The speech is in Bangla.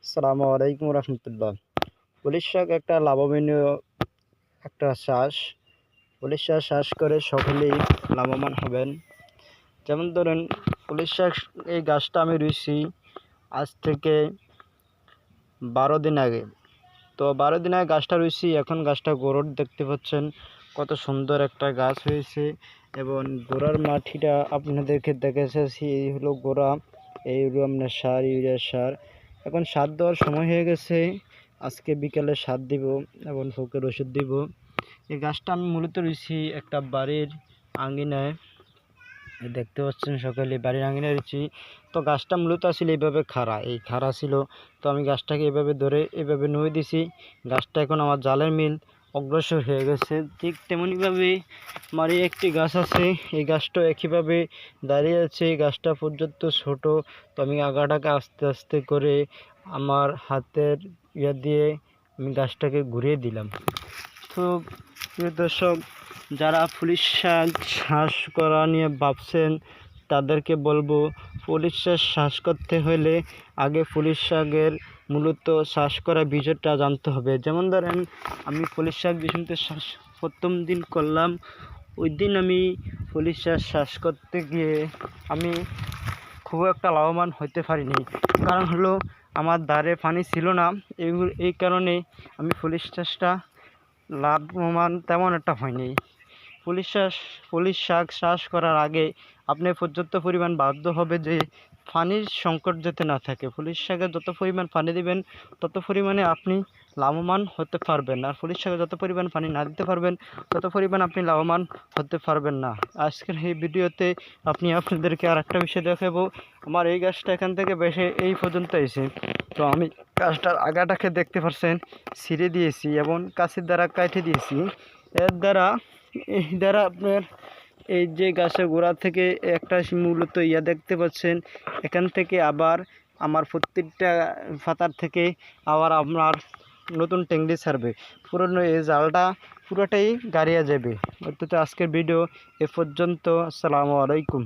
আসসালামু আলাইকুম রহমতুল্লাহ। পুলিশ শাক একটা লাভবানীয় একটা চাষ। পুলিশ শাক চাষ করে সকলেই লাভবান হবেন। যেমন ধরেন, পুলিশ শাক এই গাছটা আমি রুইছি আজ থেকে 12 দিন আগে। তো 12 দিন আগে গাছটা রুইছি, এখন গাছটা গ্রোথ দেখতে পাচ্ছেন, কত সুন্দর একটা গাছ হয়েছে। এবং গোড়ার মাটিটা আপনাদেরকে দেখেছি, এই হলো গোড়া, এই হলো আপনার সার, ইউরিয়া সার। এখন সার দেওয়ার সময় হয়ে গেছে, আজকে বিকালে সার দিব এবং পোকের ওষুধ দিব। এই গাছটা আমি মূলত রুইছি একটা বাড়ির আঙ্গিনায়, দেখতে পাচ্ছেন সকালে বাড়ির আঙ্গিনায় রয়েছি। তো গাছটা মূলত আসলে এইভাবে এই খাড়া ছিল। তো আমি গাছটাকে এভাবে ধরে এভাবে নুয়ে দিছি। গাছটা এখন আমার জালের মিল অগ্রসর হয়ে গেছে। ঠিক তেমনইভাবে আমার একটি গাছ আছে, এই গাছটা একইভাবে দাঁড়িয়ে আছে। এই গাছটা পর্যন্ত ছোট। তো আমি আগাটাকে আস্তে আস্তে করে আমার হাতের দিয়ে আমি গাছটাকে ঘুরিয়ে দিলাম। তো প্রিয় দর্শক, যারা পুলিশ শাক চাষ করা নিয়ে ভাবছেন, তাদেরকে বলবো, পুলিশ শাক চাষ করতে হলে আগে পুলিশ শাকের মূলত চাষ করা বিষয়টা জানতে হবে। যেমন ধরেন, আমি পুলিশ শাক বিষয়তে প্রথম দিন করলাম, ওই দিন আমি পুলিশ শাক চাষ করতে গিয়ে আমি খুব একটা লাভবান হতে পারিনি। কারণ হলো, আমার ধারে পানি ছিল না। এই কারণে আমি পুলিশ চাষটা লাভবান তেমন একটা হয়নি। পুলিশ শাক চাষ করার আগে আপনি পর্যাপ্ত পরিমাণ ভাবতে হবে যে পানির সংকট যাতে না থাকে। পুলিশ শাকে যত পরিমাণ পানি দিবেন, তত পরিমাণে আপনি লাভবান হতে পারবেন। আর পুলিশ শাকে যত পরিমাণ পানি না দিতে পারবেন, তত পরিমাণ আপনি লাভবান হতে পারবেন না। আজকের এই ভিডিওতে আপনাদেরকে আর একটা বিষয় দেখাবো। আমার এই গাছটা এখান থেকে বেশি এই পর্যন্ত এসে, তো আমি গাছটার আগাটাকে দেখতে পাচ্ছেন ছিঁড়ে দিয়েছি এবং কাছের দ্বারা কাটে দিয়েছি। এই দ্বারা আপনার এই যে গাছের গোড়া থেকে একটা মূলত দেখতে পাচ্ছেন, এখান থেকে আবার আমার প্রত্যেকটা পাতার থেকে আবার আপনার নতুন টেংরি ছাড়বে। পুরনো এই জালটা পুরোটাই গাড়িয়ে যাবে। অর্থাৎ আজকের ভিডিও এ পর্যন্ত। আসসালামু আলাইকুম।